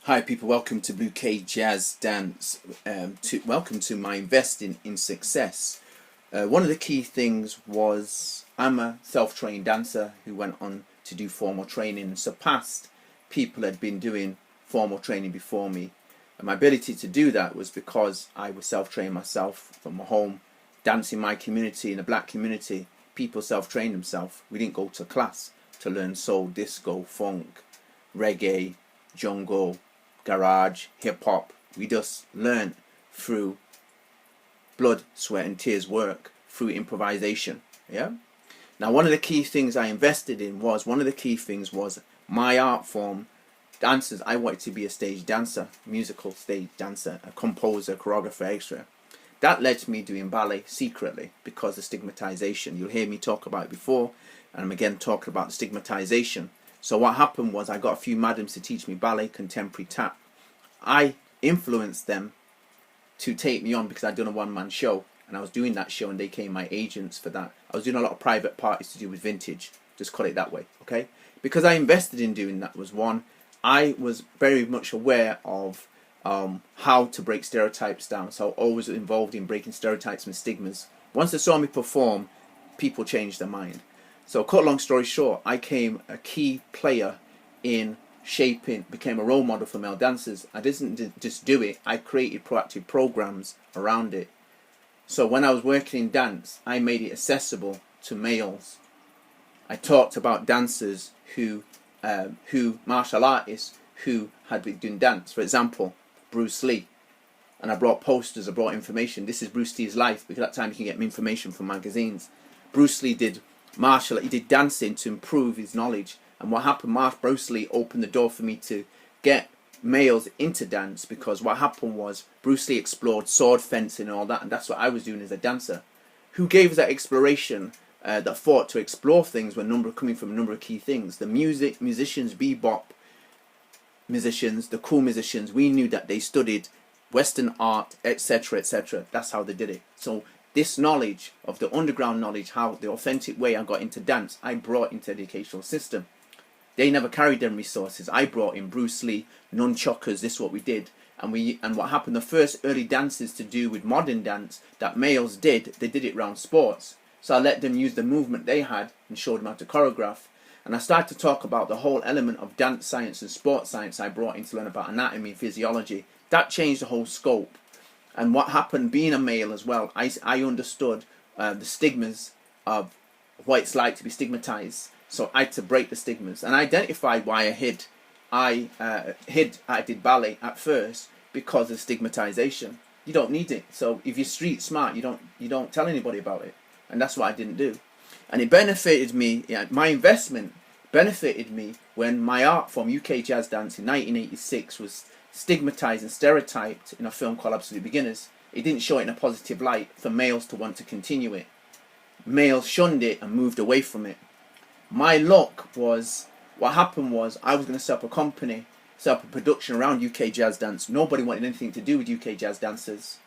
Hi people, welcome to Bouquet Jazz Dance. Welcome to my investing in success. One of the key things was I'm a self-trained dancer who went on to do formal training and surpassed people who had been doing formal training before me. And my ability to do that was because I was self-trained myself from my home, dancing in my community, in the black community. People self-trained themselves. We didn't go to class to learn soul, disco, funk, reggae, jungle, garage, hip-hop. We just learned through blood, sweat and tears work, through improvisation. Yeah. Now one of the key things I invested in was my art form, dancers. I wanted to be a stage dancer, musical stage dancer, a composer, choreographer, etc. That led to me doing ballet secretly because of stigmatization. You'll hear me talk about it before, and I'm again talking about stigmatization. So what happened was I got a few madams to teach me ballet, contemporary, tap. I influenced them to take me on because I'd done a one-man show, and I was doing that show and they became my agents for that. I was doing a lot of private parties to do with vintage, just call it that way, okay? Because I invested in doing that was one, I was very much aware of how to break stereotypes down, so always involved in breaking stereotypes and stigmas. Once they saw me perform, people changed their mind. So cut long story short, I became a key player in became a role model for male dancers. I didn't just do it, I created proactive programs around it. So when I was working in dance, I made it accessible to males. I talked about dancers who martial artists who had been doing dance. For example, Bruce Lee. And I brought posters, I brought information. This is Bruce Lee's life, because at that time you can get information from magazines. Bruce Lee did he did dancing to improve his knowledge. And what happened, Bruce Lee opened the door for me to get males into dance, because what happened was Bruce Lee explored sword fencing and all that, and that's what I was doing as a dancer. Who gave us that exploration, that thought to explore things, coming from a number of key things? The musicians, bebop musicians, the cool musicians, we knew that they studied Western art, etc., etc. That's how they did it. So this knowledge of the underground knowledge, how the authentic way I got into dance, I brought into the educational system. They never carried them resources. I brought in Bruce Lee, nunchuckers, this is what we did. And what happened, the first early dances to do with modern dance that males did, they did it around sports. So I let them use the movement they had and showed them how to choreograph. And I started to talk about the whole element of dance science and sports science I brought in to learn about anatomy and physiology. That changed the whole scope. And what happened, being a male as well, I understood the stigmas of what it's like to be stigmatized. So I had to break the stigmas and identified why I hid. I did ballet at first because of stigmatization. You don't need it. So if you're street smart, you don't tell anybody about it. And that's what I didn't do. And it benefited me. My investment benefited me when my art form, UK Jazz Dance, in 1986 was stigmatized and stereotyped in a film called Absolute Beginners. It didn't show it in a positive light for males to want to continue it. Males shunned it and moved away from it. My luck was, what happened was, I was going to set up a company, set up a production around UK Jazz Dance. Nobody wanted anything to do with UK Jazz Dancers.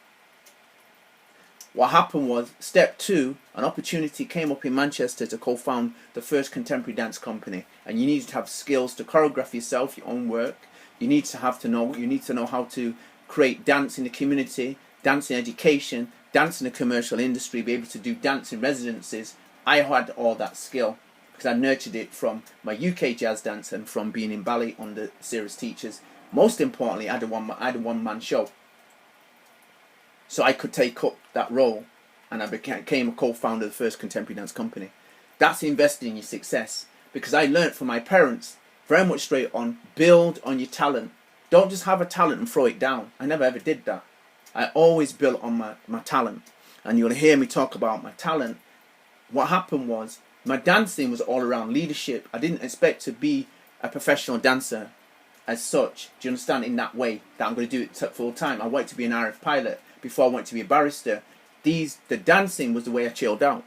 What happened was, step two, an opportunity came up in Manchester to co-found the first contemporary dance company. And you needed to have skills to choreograph yourself, your own work. You need to know how to create dance in the community, dance in education, dance in the commercial industry, be able to do dance in residencies. I had all that skill because I nurtured it from my UK jazz dance and from being in ballet under serious teachers. Most importantly, I had a one-man show. So I could take up that role, and I became a co-founder of the first contemporary dance company. That's investing in your success, because I learned from my parents very much straight on, build on your talent. Don't just have a talent and throw it down. I never ever did that. I always built on my talent. And you'll hear me talk about my talent. What happened was, my dancing was all around leadership. I didn't expect to be a professional dancer as such. Do you understand? In that way, that I'm going to do it full time. I wanted to be an RF pilot before I wanted to be a barrister. The dancing was the way I chilled out.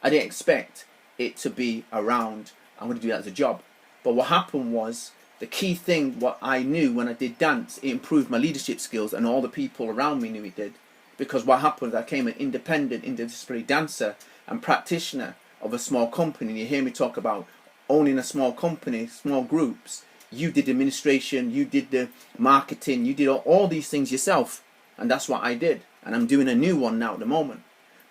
I didn't expect it to be around, I'm going to do that as a job. But what happened was, the key thing, what I knew when I did dance, it improved my leadership skills, and all the people around me knew it did. Because what happened, I became an independent, interdisciplinary dancer and practitioner of a small company. You hear me talk about owning a small company, small groups. You did administration, you did the marketing, you did all these things yourself. And that's what I did. And I'm doing a new one now at the moment.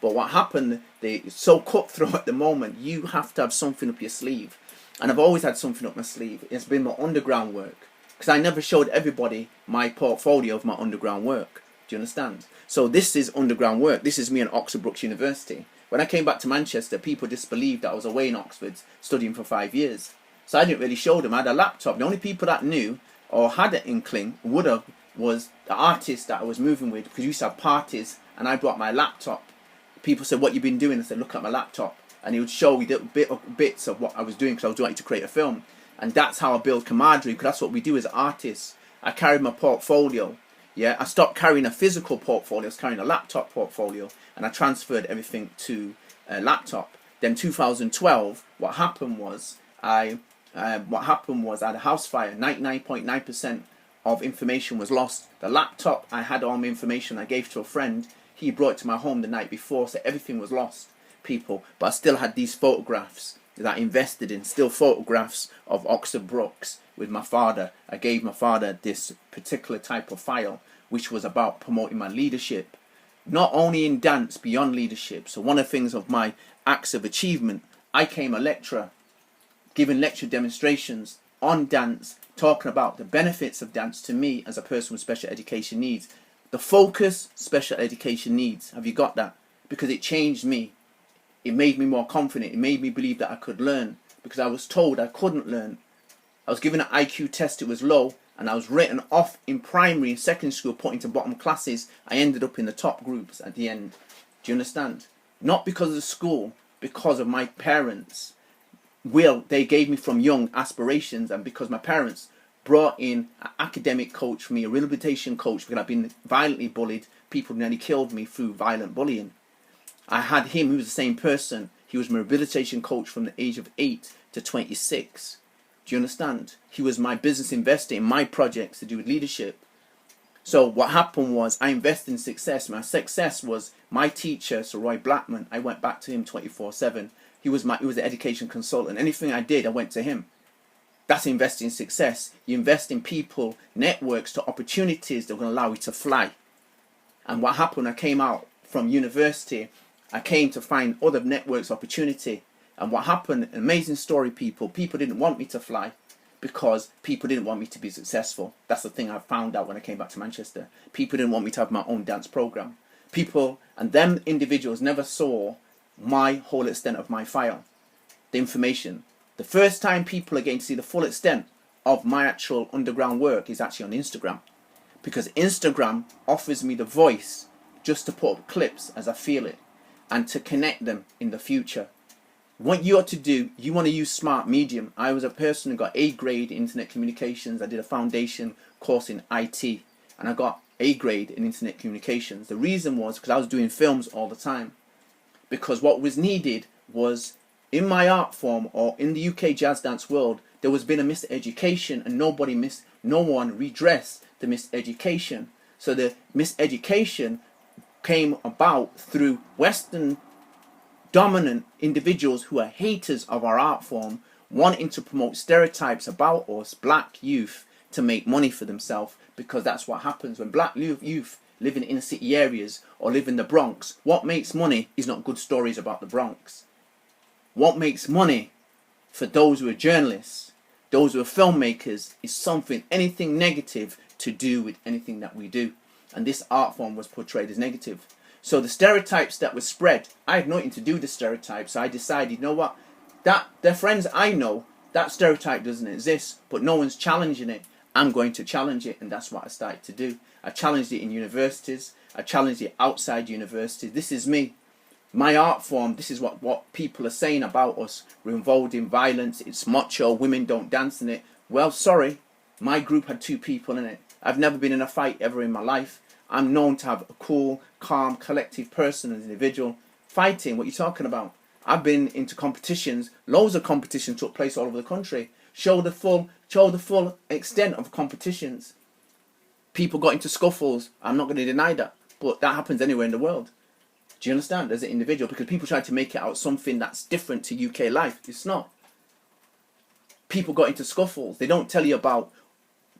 But what happened, it's so cutthroat at the moment, you have to have something up your sleeve. And I've always had something up my sleeve. It's been my underground work. Because I never showed everybody my portfolio of my underground work. Do you understand? So this is underground work. This is me at Oxford Brookes University. When I came back to Manchester, people disbelieved that I was away in Oxford studying for 5 years. So I didn't really show them. I had a laptop. The only people that knew or had an inkling would have was the artist that I was moving with, because we used to have parties and I brought my laptop. People said, "What you been doing?" I said, "Look at my laptop." And he would show me bits of what I was doing, because I was trying to create a film. And that's how I build camaraderie, because that's what we do as artists. I carried my portfolio. Yeah, I stopped carrying a physical portfolio. I was carrying a laptop portfolio, and I transferred everything to a laptop. Then 2012, what happened was I had a house fire. 99.9% of information was lost. The laptop, I had all my information. I gave to a friend. He brought it to my home the night before, so everything was lost, people. But I still had these photographs that I invested in, still photographs of Oxford Brookes with my father. I gave my father this particular type of file, which was about promoting my leadership, not only in dance, beyond leadership. So one of the things of my acts of achievement, I became a lecturer, giving lecture demonstrations on dance, talking about the benefits of dance to me as a person with special education needs. The focus, special education needs. Have you got that? Because it changed me. It made me more confident. It made me believe that I could learn, because I was told I couldn't learn. I was given an IQ test, it was low, and I was written off in primary and secondary school, put into bottom classes. I ended up in the top groups at the end. Do you understand? Not because of the school, because of my parents. They gave me from young aspirations, and because my parents brought in an academic coach for me, a rehabilitation coach, because I've been violently bullied. People nearly killed me through violent bullying. I had him, who was the same person. He was my rehabilitation coach from the age of 8 to 26. Do you understand? He was my business investor in my projects to do with leadership. So what happened was I invested in success. My success was my teacher, Sir Roy Blackman. I went back to him 24/7. He was an education consultant. Anything I did, I went to him. That's investing in success. You invest in people, networks, to opportunities that are going to allow you to fly. And what happened, I came out from university, I came to find other networks, opportunity. And what happened, an amazing story, people didn't want me to fly because people didn't want me to be successful. That's the thing I found out when I came back to Manchester. People didn't want me to have my own dance program. People, and them individuals never saw my whole extent of my file, the information. The first time people are getting to see the full extent of my actual underground work is actually on Instagram, because Instagram offers me the voice just to put up clips as I feel it and to connect them in the future. What you ought to do, you want to use smart medium. I was a person who got A grade in internet communications. I did a foundation course in IT and I got A grade in internet communications. The reason was because I was doing films all the time. Because what was needed was, in my art form, or in the UK jazz dance world, there was been a miseducation, and no one redressed the miseducation. So the miseducation came about through Western dominant individuals who are haters of our art form, wanting to promote stereotypes about us, black youth, to make money for themselves, because that's what happens when black youth live in inner city areas or live in the Bronx. What makes money is not good stories about the Bronx. What makes money for those who are journalists, those who are filmmakers, is anything negative to do with anything that we do. And this art form was portrayed as negative. So the stereotypes that were spread, I had nothing to do with the stereotypes. So I decided, you know what, they're friends I know, that stereotype doesn't exist, but no one's challenging it. I'm going to challenge it, and that's what I started to do. I challenged it in universities. I challenged it outside universities. This is me. My art form, this is what people are saying about us. We're involved in violence. It's macho. Women don't dance in it. Well, sorry. My group had 2 people in it. I've never been in a fight ever in my life. I'm known to have a cool, calm, collective person, an individual. Fighting, what are you talking about? I've been into competitions. Loads of competitions took place all over the country. Show the full extent of competitions. People got into scuffles. I'm not going to deny that. But that happens anywhere in the world. Do you understand? As an individual. Because people try to make it out something that's different to UK life. It's not. People got into scuffles. They don't tell you about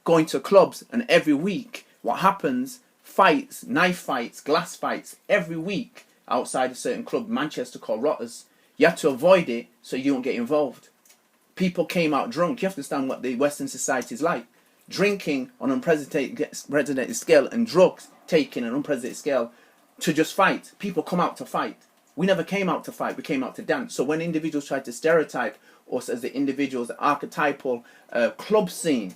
going to clubs, and every week what happens, fights, knife fights, glass fights, every week outside a certain club, Manchester called Rotters. You have to avoid it so you don't get involved. People came out drunk. You have to understand what the Western society is like. Drinking on an unprecedented scale and drugs taking on an unprecedented scale to just fight. People come out to fight. We never came out to fight. We came out to dance. So when individuals try to stereotype us as the individuals, the archetypal club scene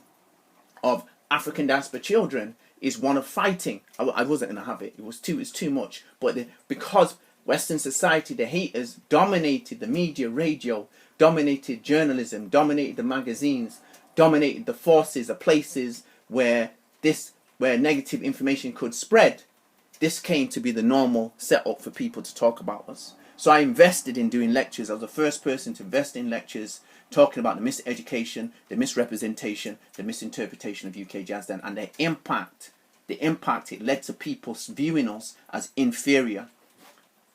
of African dance for children is one of fighting. I wasn't going to have it. It's too much. But because Western society, the haters dominated the media, radio, dominated journalism, dominated the magazines, dominated the forces, the places where negative information could spread. This came to be the normal setup for people to talk about us. So I invested in doing lectures. I was the first person to invest in lectures talking about the miseducation, the misrepresentation, the misinterpretation of UK jazz dance, and the impact it led to people viewing us as inferior.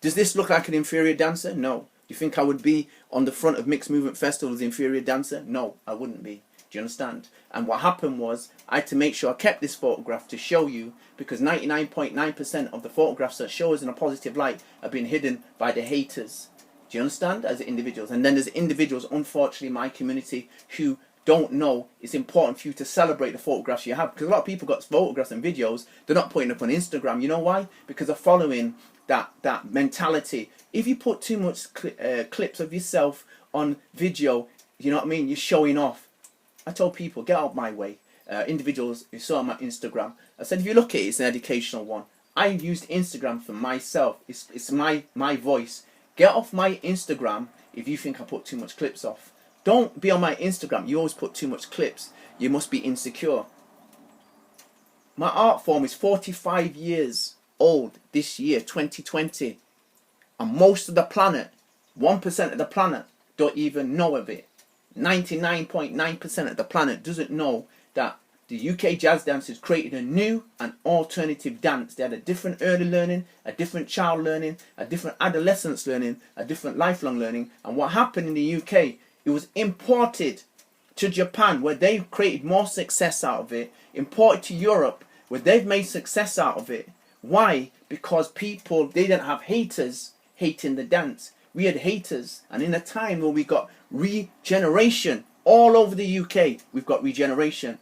Does this look like an inferior dancer? No. Do you think I would be on the front of Mixed Movement Festival as an inferior dancer? No, I wouldn't be. Do you understand? And what happened was I had to make sure I kept this photograph to show you, because 99.9% of the photographs that show us in a positive light have been hidden by the haters. Do you understand? As individuals. And then there's individuals, unfortunately, in my community who don't know it's important for you to celebrate the photographs you have. Because a lot of people got photographs and videos, they're not putting up on Instagram. You know why? Because they're following that mentality. If you put too much clips of yourself on video, you know what I mean? You're showing off. I told people, get out of my way. Individuals who saw my Instagram, I said, if you look at it, it's an educational one. I used Instagram for myself. It's my voice. Get off my Instagram if you think I put too much clips off. Don't be on my Instagram. You always put too much clips. You must be insecure. My art form is 45 years old this year, 2020. And most of the planet, 1% of the planet, don't even know of it. 99.9% of the planet doesn't know that the UK jazz dancers created a new and alternative dance. They had a different early learning, a different child learning, a different adolescence learning, a different lifelong learning. And what happened in the UK, it was imported to Japan, where they've created more success out of it, imported to Europe, where they've made success out of it. Why? Because people, they didn't have haters hating the dance. We had haters. And in a time where we got regeneration all over the UK, we've got regeneration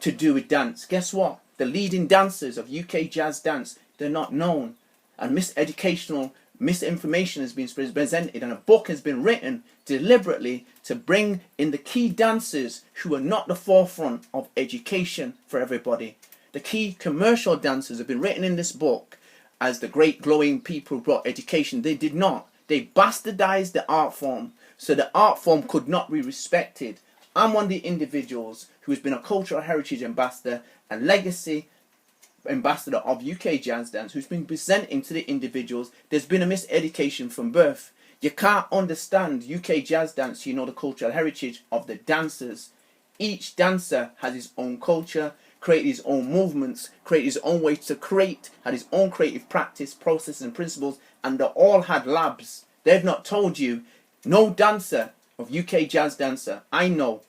to do with dance. Guess what? The leading dancers of UK jazz dance, they're not known. And misinformation has been presented, and a book has been written deliberately to bring in the key dancers who are not the forefront of education for everybody. The key commercial dancers have been written in this book as the great glowing people who brought education. They did not. They bastardized the art form, so the art form could not be respected. I'm one of the individuals who has been a cultural heritage ambassador and legacy ambassador of UK jazz dance, who's been presenting to the individuals. There's been a miseducation from birth. You can't understand UK jazz dance, you know, the cultural heritage of the dancers. Each dancer has his own culture, created his own movements, created his own way to create, had his own creative practice, processes and principles, and they all had labs. They've not told you. No dancer of UK jazz dancer I know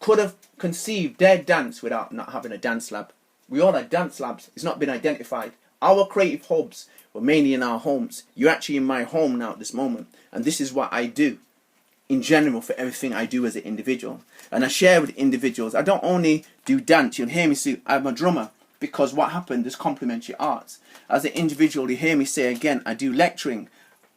could have conceived their dance without not having a dance lab. We all had dance labs. It's not been identified. Our creative hubs were mainly in our homes. You're actually in my home now at this moment. And this is what I do in general for everything I do as an individual. And I share with individuals. I don't only do dance. You'll hear me say I'm a drummer, because what happened is complementary arts. As an individual, you hear me say again, I do lecturing.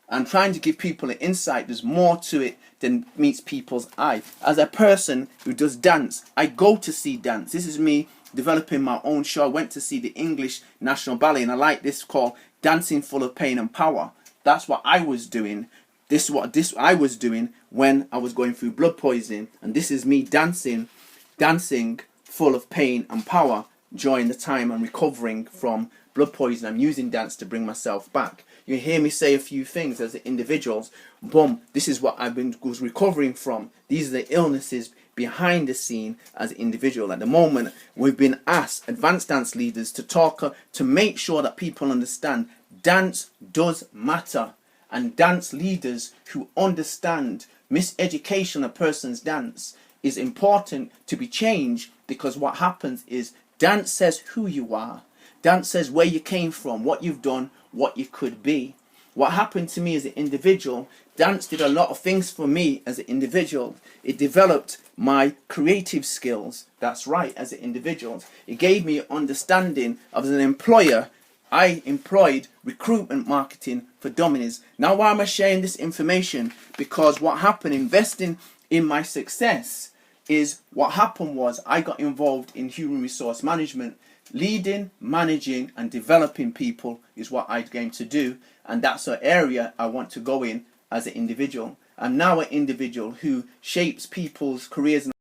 I'm trying to give people an insight. There's more to it than meets people's eye. As a person who does dance, I go to see dance. This is me developing my own show. I went to see the English National Ballet, and I like this called Dancing Full of Pain and Power. That's what I was doing. This I was doing when I was going through blood poisoning, and this is me dancing full of pain and power during the time I'm recovering from blood poisoning. I'm using dance to bring myself back. You hear me say a few things as individuals. Boom, this is what was recovering from. These are the illnesses behind the scene as an individual. At the moment, we've been asked, advanced dance leaders, to talk, to make sure that people understand dance does matter. And dance leaders who understand miseducation of a person's dance is important to be changed, because what happens is dance says who you are. Dance says where you came from, what you've done, what you could be. What happened to me as an individual, dance did a lot of things for me as an individual. It developed my creative skills, that's right, as an individual. It gave me understanding of, as an employer, I employed recruitment marketing for Domino's. Now why am I sharing this information? Because what happened investing in my success is, what happened was I got involved in human resource management. Leading, managing and developing people is what I came to do, and that's an area I want to go in as an individual. I'm now an individual who shapes people's careers and